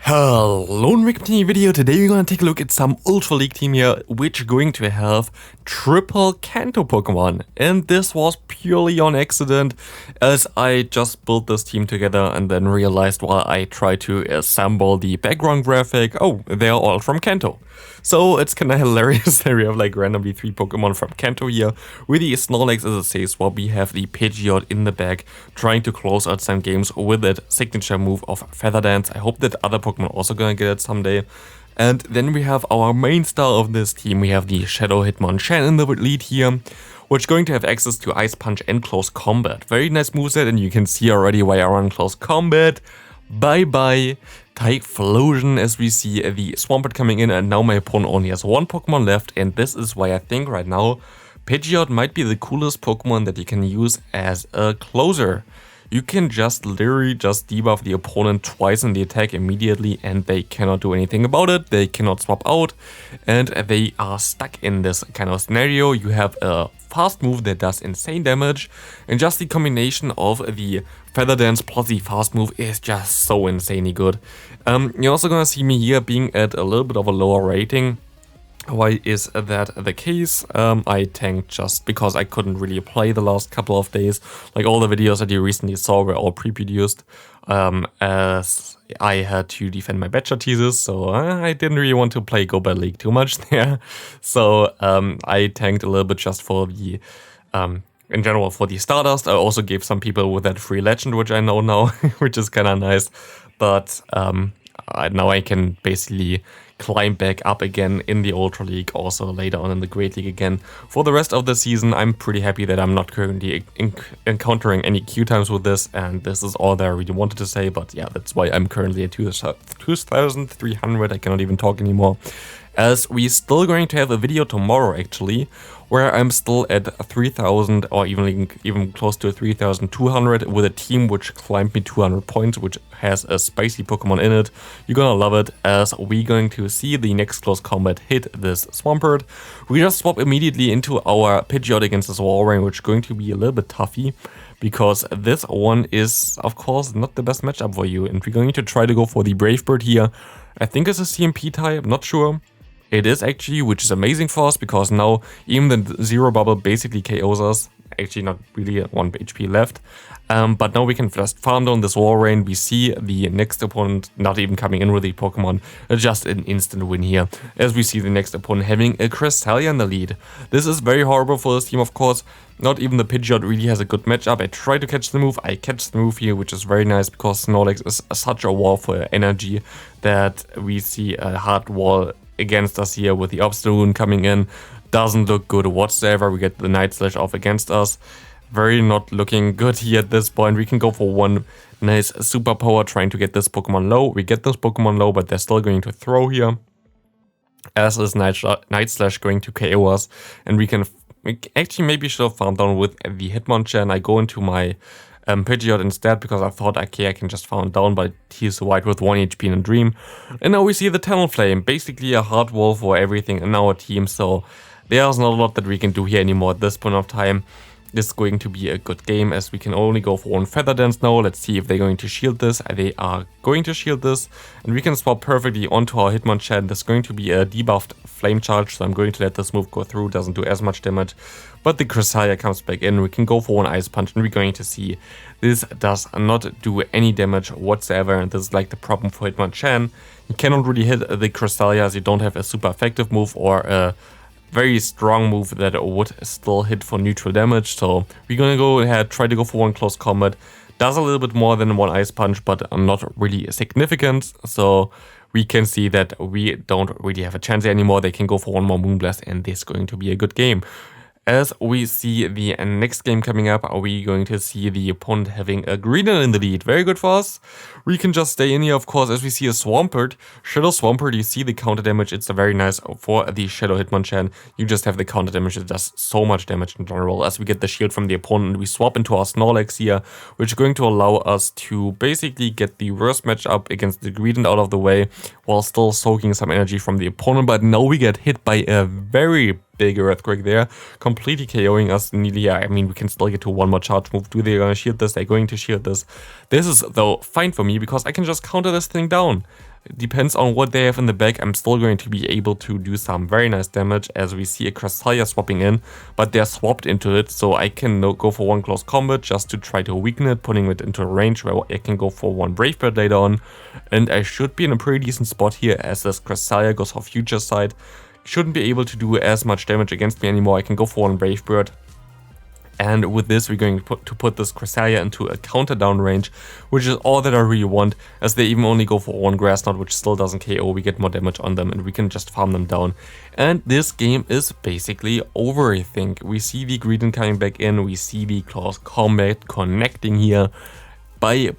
Hello and welcome to a new video. Today we're gonna take a look at some Ultra League team here, which are going to have triple Kanto Pokemon. And this was purely on accident, as I just built this team together and then realized while I tried to assemble the background graphic, oh, they're all from Kanto. So it's kinda hilarious that we have like randomly 3 Pokemon from Kanto here. With the Snorlax as a safe swap, we have the Pidgeot in the back, trying to close out some games with that signature move of Feather Dance. I hope that other Pokemon also gonna get it someday. And then we have our main star of this team. We have the Shadow Hitmonchan in the lead here, which is going to have access to Ice Punch and Close Combat. Very nice moveset, and you can see already why I run Close Combat. Bye bye Typhlosion, as we see the Swampert coming in, and now my opponent only has 1 Pokemon left, and this is why I think right now Pidgeot might be the coolest Pokemon that you can use as a closer. You can literally just debuff the opponent twice in the attack immediately and they cannot do anything about it, they cannot swap out, and they are stuck in this kind of scenario. You have a fast move that does insane damage, and just the combination of the Feather Dance plus the fast move is just so insanely good. You're also gonna see me here being at a little bit of a lower rating. Why is that the case? I tanked just because I couldn't really play the last couple of days. Like all the videos that you recently saw were all pre-produced, as I had to defend my bachelor thesis, so I didn't really want to play Go Battle League too much there. So I tanked a little bit just for the, in general for the Stardust. I also gave some people with that free legend, which I know now, which is kind of nice. But now I can basically climb back up again in the Ultra League, also later on in the Great League again. For the rest of the season, I'm pretty happy that I'm not currently encountering any queue times with this, and this is all that I really wanted to say. But yeah, that's why I'm currently at 2,300, I cannot even talk anymore. As we still going to have a video tomorrow actually, where I'm still at 3,000 or even close to 3,200 with a team which climbed me 200 points, which has a spicy Pokemon in it. You're gonna love it, as we're going to see the next close combat hit this Swampert. We just swap immediately into our Pidgeot against this Walrein, which is going to be a little bit toughy, because this one is of course not the best matchup for you, and we're going to try to go for the Brave Bird here. I think it's a CMP type, not sure. It is actually, which is amazing for us, because now even the Zero Bubble basically KOs us. Actually not really 1 HP left. But now we can just farm down this Walrein. We see the next opponent not even coming in with the Pokemon. Just an instant win here, as we see the next opponent having a Cresselia in the lead. This is very horrible for this team, of course. Not even the Pidgeot really has a good matchup. I try to catch the move. I catch the move here, which is very nice, because Snorlax is such a wall for energy that we see a hard wall against us here with the Obstagoon coming in. Doesn't look good whatsoever. We get the Night Slash off against us. Very not looking good here at this point. We can go for one nice superpower trying to get this Pokemon low. We get this Pokemon low, but they're still going to throw here, as is Night Slash going to KO us. And we actually maybe should have farmed down with the Hitmonchan. I go into my Pidgeot instead, because I thought, okay, I can just farm down, but he's white with 1 HP in a dream. And now we see the Talonflame, basically a hard wall for everything in our team, so there's not a lot that we can do here anymore at this point of time. This is going to be a good game, as we can only go for 1 Feather Dance now. Let's see if they're going to shield this. They are going to shield this, and we can swap perfectly onto our Hitmonchan. This is going to be a debuffed Flame Charge, so I'm going to let this move go through. Doesn't do as much damage, but the Cresselia comes back in. We can go for 1 Ice Punch, and we're going to see this does not do any damage whatsoever, and this is like the problem for Hitmonchan. You cannot really hit the Cresselia, as you don't have a super effective move or a very strong move that would still hit for neutral damage. So we're gonna go ahead, try to go for 1 close combat. Does a little bit more than 1 Ice Punch, but not really significant. So we can see that we don't really have a chance anymore. They can go for 1 more Moonblast, and this is going to be a good game. As we see the next game coming up, are we going to see the opponent having a Greedent in the lead. Very good for us. We can just stay in here, of course, as we see a Swampert. Shadow Swampert, you see the counter damage. It's very nice for the Shadow Hitmonchan. You just have the counter damage. It does so much damage in general. As we get the shield from the opponent, we swap into our Snorlax here, which is going to allow us to basically get the worst matchup against the Greedent out of the way, while still soaking some energy from the opponent. But now we get hit by a very big Earthquake there, completely KOing us nearly. I mean, we can still get to 1 more charge move. Do they gonna shield this? They're going to shield this. This is, though, fine for me, because I can just counter this thing down. It depends on what they have in the back. I'm still going to be able to do some very nice damage, as we see a Cresselia swapping in, but they're swapped into it, so I can go for one close combat just to try to weaken it, putting it into a range where I can go for one Brave Bird later on, and I should be in a pretty decent spot here as this Cresselia goes for Future Sight. Shouldn't be able to do as much damage against me anymore. I can go for one Brave Bird. And with this, we're going to put this Cresselia into a counter down range, which is all that I really want, as they even only go for one Grass Knot, which still doesn't KO. We get more damage on them and we can just farm them down. And this game is basically over, I think. We see the Greedent coming back in, we see the Close Combat connecting here. Bye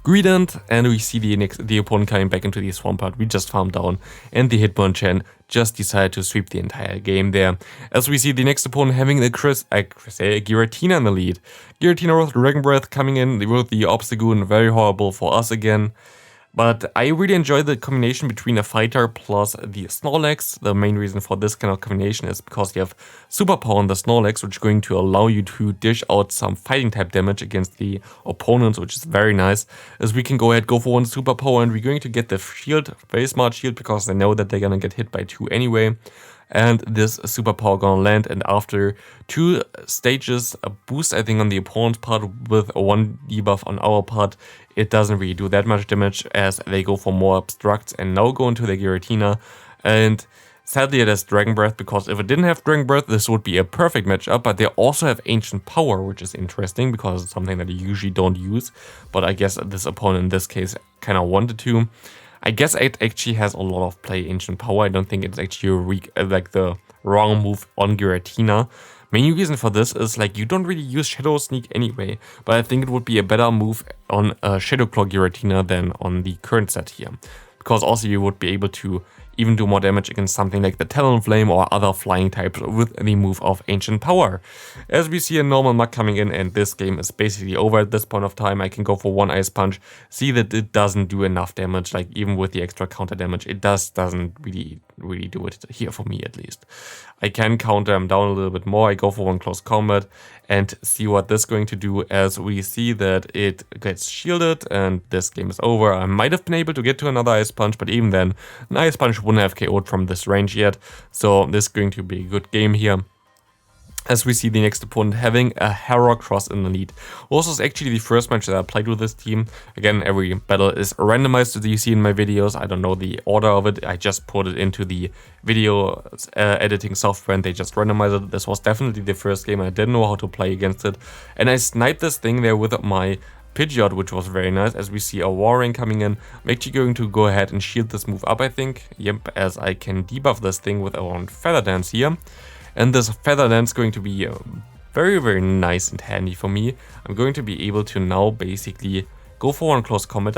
Greedent, and we see the opponent coming back into the Swampert. We just farmed down, and the Hitmonchan just decided to sweep the entire game there. As we see the next opponent having a Giratina in the lead. Giratina with Dragon Breath coming in with the Obstagoon, very horrible for us again. But I really enjoy the combination between a fighter plus the Snorlax. The main reason for this kind of combination is because you have Superpower on the Snorlax, which is going to allow you to dish out some fighting type damage against the opponents, which is very nice. As we can go ahead, go for one Superpower, and we're going to get the shield, very smart shield, because I know that they're gonna get hit by 2 anyway. And this Superpower gonna land, and after 2 stages, a boost I think on the opponent's part with a 1 debuff on our part, it doesn't really do that much damage as they go for more Obstructs and now go into the Giratina. And sadly it has Dragon Breath, because if it didn't have Dragon Breath, this would be a perfect matchup, but they also have Ancient Power, which is interesting because it's something that you usually don't use, but I guess this opponent in this case kind of wanted to. I guess it actually has a lot of play, Ancient Power. I don't think it's actually like the wrong move on Giratina. Main reason for this is like you don't really use Shadow Sneak anyway, but I think it would be a better move on Shadow Claw Giratina than on the current set here. Because also you would be able to even do more damage against something like the Talonflame or other flying types with the move of Ancient Power. As we see a normal Mug coming in, and this game is basically over at this point of time. I can go for one Ice Punch, see that it doesn't do enough damage, like even with the extra counter damage, it doesn't really do it here for me at least. I can counter him down a little bit more. I go for one Close Combat and see what this is going to do, as we see that it gets shielded and this game is over. I might have been able to get to another Ice Punch, but even then, an Ice Punch wouldn't have KO'd from this range yet, so this is going to be a good game here. As we see the next opponent having a Heracross in the lead. Also, is actually the first match that I played with this team. Again, every battle is randomized as you see in my videos. I don't know the order of it. I just put it into the video editing software and they just randomized it. This was definitely the first game. I didn't know how to play against it. And I sniped this thing there with my Pidgeot, which was very nice. As we see a Warring coming in, I'm actually going to go ahead and shield this move up, I think. Yep, as I can debuff this thing with our Feather Dance here. And this Feather Dance is going to be very nice and handy for me. I'm going to be able to now basically go for one Close Combat,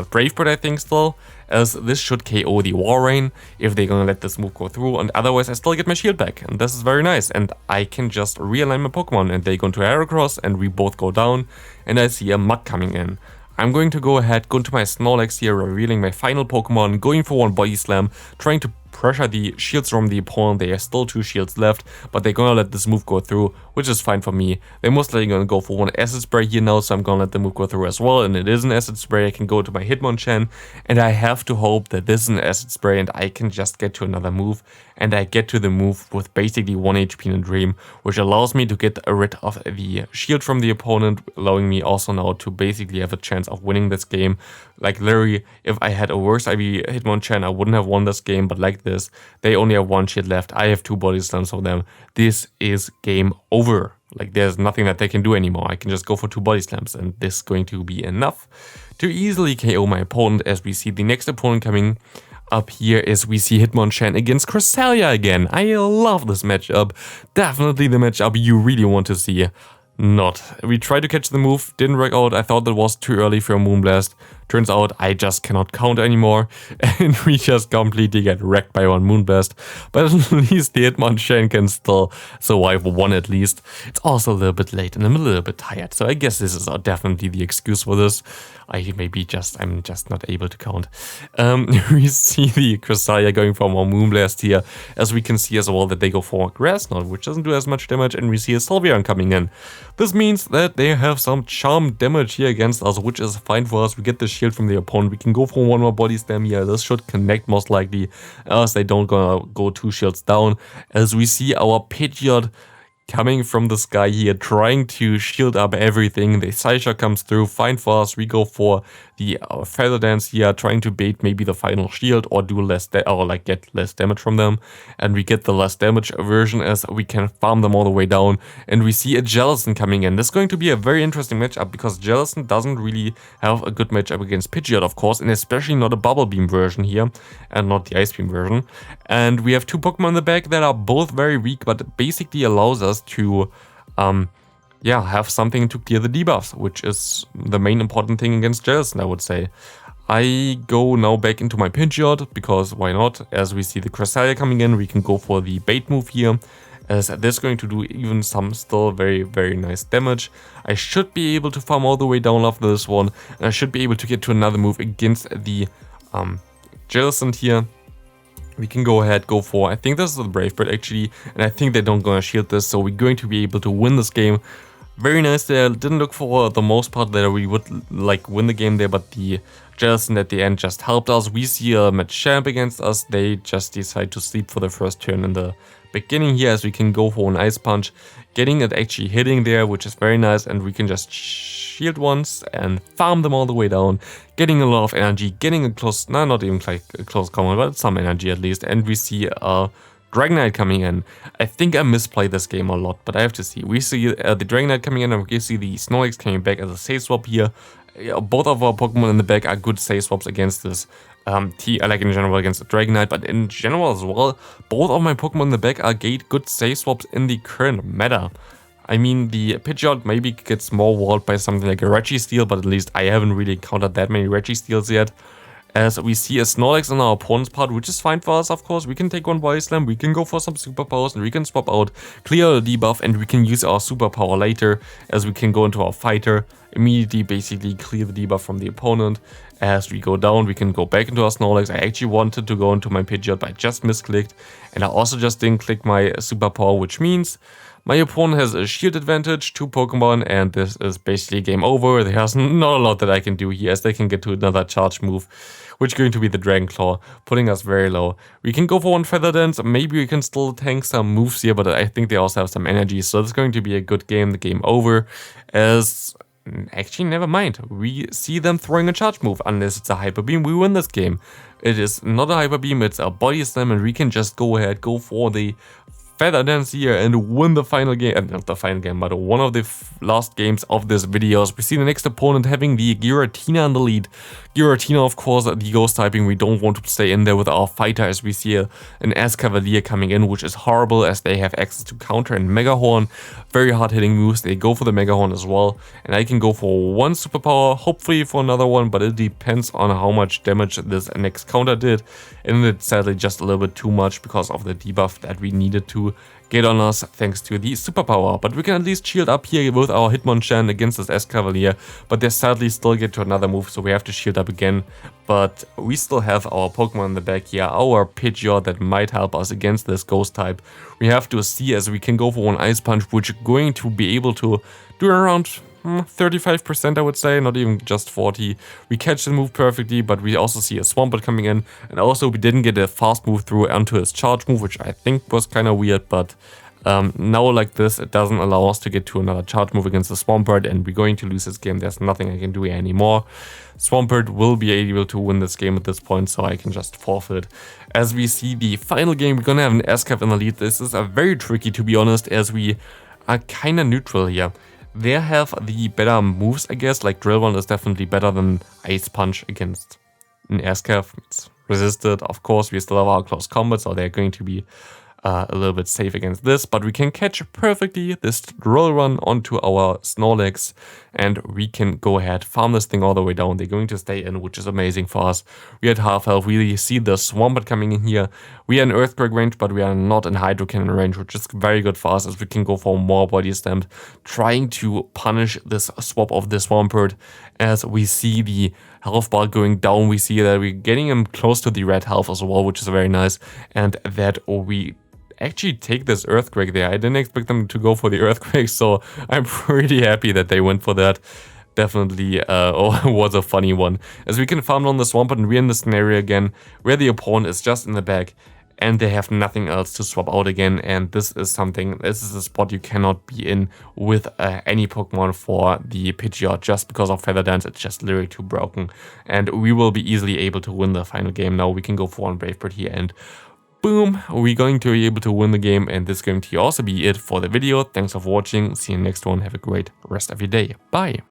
Brave Bird I think still, as this should KO the Warring if they're gonna let this move go through, and otherwise I still get my shield back, and this is very nice, and I can just realign my Pokemon, and they go into Heracross, and we both go down, and I see a Mug coming in. I'm going to go ahead, go into my Snorlax here, revealing my final Pokemon, going for one Body Slam, trying to pressure the shields from the opponent. They have still 2 shields left, but they're gonna let this move go through, which is fine for me. They're most likely gonna go for one Acid Spray here now, so I'm gonna let the move go through as well, and it is an Acid Spray. I can go to my Hitmonchan, and I have to hope that this is an Acid Spray and I can just get to another move, and I get to the move with basically 1 HP in a Dream, which allows me to get rid of the shield from the opponent, allowing me also now to basically have a chance of winning this game. Like literally, if I had a worse IV Hitmonchan, I wouldn't have won this game, but like this, they only have 1 shield left. I have 2 Body Slams for them. This is game over. Like there's nothing that they can do anymore. I can just go for 2 Body Slams, and this is going to be enough to easily KO my opponent. As we see the next opponent coming up here is we see Hitmonchan against Cresselia again. I love this matchup. Definitely the matchup you really want to see. Not. We tried to catch the move, didn't work out. I thought that was too early for a Moonblast. Turns out I just cannot counter anymore, and we just completely get wrecked by one Moonblast. But at least the Hitmonchan can still survive 1 at least. It's also a little bit late and I'm a little bit tired, so I guess this is definitely the excuse for this. I'm just not able to count. We see the Cresselia going for more Moonblast here, as we can see as well that they go for Grass Knot, which doesn't do as much damage, and we see a Sylveon coming in. This means that they have some charm damage here against us, which is fine for us. We get the shield from the opponent. We can go for one more body slam here. This should connect most likely, else they don't gonna go 2 shields down. As we see our Pidgeot coming from the sky here, trying to shield up everything. The Psyshock comes through, fine for us. We go for the Feather Dance here, trying to bait maybe the final shield or do less or like get less damage from them. And we get the less damage version as we can farm them all the way down. And we see a Jellicent coming in. This is going to be a very interesting matchup because Jellicent doesn't really have a good matchup against Pidgeot, of course, and especially not a Bubble Beam version here and not the Ice Beam version. And we have 2 Pokemon in the back that are both very weak, but basically allows us to have something to clear the debuffs, which is the main important thing against Jellicent, I would say. I go now back into my Pidgeot, because why not? As we see the Cresselia coming in, we can go for the bait move here, as this is going to do even some still very, very nice damage. I should be able to farm all the way down after this one, and I should be able to get to another move against the Jellicent here. We can go ahead, go for, I think this is the Brave Bird actually, and I think they don't gonna shield this, so we're going to be able to win this game. Very nice there. Didn't look for the most part that we would like win the game there, but the Jellicent at the end just helped us. We see a Machamp against us. They just decide to sleep for the first turn in the beginning here, as we can go for an Ice Punch, getting it actually hitting there, which is very nice, and we can just shield once and farm them all the way down, getting a lot of energy, getting a close, not even like a close combat, but some energy at least. And we see Dragonite coming in. I think I misplayed this game a lot, but I have to see. We see the Dragonite coming in, and we see the Snorlax coming back as a save swap here. Both of our Pokemon in the back are good save swaps against this like in general against the Dragonite, but in general as well, both of my Pokemon in the back are good save swaps in the current meta. I mean, the Pidgeot maybe gets more walled by something like a Registeel, but at least I haven't really encountered that many Registeels yet. As we see a Snorlax on our opponent's part, which is fine for us, of course. We can take one Body Slam, we can go for some superpowers, and we can swap out, clear the debuff, and we can use our superpower later, as we can go into our fighter, immediately basically clear the debuff from the opponent. As we go down, we can go back into our Snorlax. I actually wanted to go into my Pidgeot, but I just misclicked, and I also just didn't click my superpower, which means my opponent has a shield advantage, 2 Pokemon, and this is basically game over. There's not a lot that I can do here, as they can get to another charge move, which is going to be the Dragon Claw, putting us very low. We can go for one Feather Dance, maybe we can still tank some moves here, but I think they also have some energy, so it's going to be a good game, the game over, as... Actually, never mind. We see them throwing a charge move. Unless it's a Hyper Beam, we win this game. It is not a Hyper Beam, it's a Body Slam, and we can just go ahead, go for the Feather Dance here and win the final game, not the final game, but one of the last games of this video. We see the next opponent having the Giratina in the lead. Giratina, of course, the Ghost typing, we don't want to stay in there with our fighter, as we see an Escavalier coming in, which is horrible as they have access to Counter and Mega Horn. Very hard hitting moves, they go for the Mega Horn as well. And I can go for one superpower, hopefully for another one, but it depends on how much damage this next counter did. And it's sadly just a little bit too much because of the debuff that we needed to get on us thanks to the superpower. But we can at least shield up here with our Hitmonchan against this Escavalier, but they sadly still get to another move, so we have to shield up again. But we still have our Pokemon in the back here, our Pidgeot that might help us against this Ghost type. We have to see, as we can go for one Ice Punch, which is going to be able to do around 35%, I would say, not even just 40. We catch the move perfectly, but we also see a Swampert coming in, and also we didn't get a fast move through onto his charge move, which I think was kind of weird, but now like this, it doesn't allow us to get to another charge move against the Swampert, and we're going to lose this game. There's nothing I can do anymore. Swampert will be able to win this game at this point, so I can just forfeit. As we see the final game, we're gonna have an Escav in the lead. This is very tricky, to be honest, as we are kind of neutral here. They have the better moves, I guess, like Drill One is definitely better than Ice Punch against an Escav. It's resisted, of course, we still have our close combat, so they're going to be a little bit safe against this, but we can catch perfectly this Drill Run onto our Snorlax, and we can go ahead, farm this thing all the way down. They're going to stay in, which is amazing for us. We had half health, we see the Swampert coming in here. We are in Earthquake range, but we are not in Hydro Cannon range, which is very good for us, as we can go for more Body Slam, trying to punish this swap of the Swampert. As we see the health bar going down, we see that we're getting him close to the red health as well, which is very nice, and that we actually take this Earthquake there. I didn't expect them to go for the Earthquake, so I'm pretty happy that they went for that. definitely was a funny one. As we can farm on the swamp, and we're in the scenario again where the opponent is just in the back and they have nothing else to swap out again, and this is a spot you cannot be in with any Pokemon for the Pidgeot just because of Feather Dance. It's just literally too broken, and we will be easily able to win the final game. Now we can go for one Brave Bird here, and boom, we're going to be able to win the game, and this is going to also be it for the video. Thanks for watching, see you in the next one, have a great rest of your day, bye!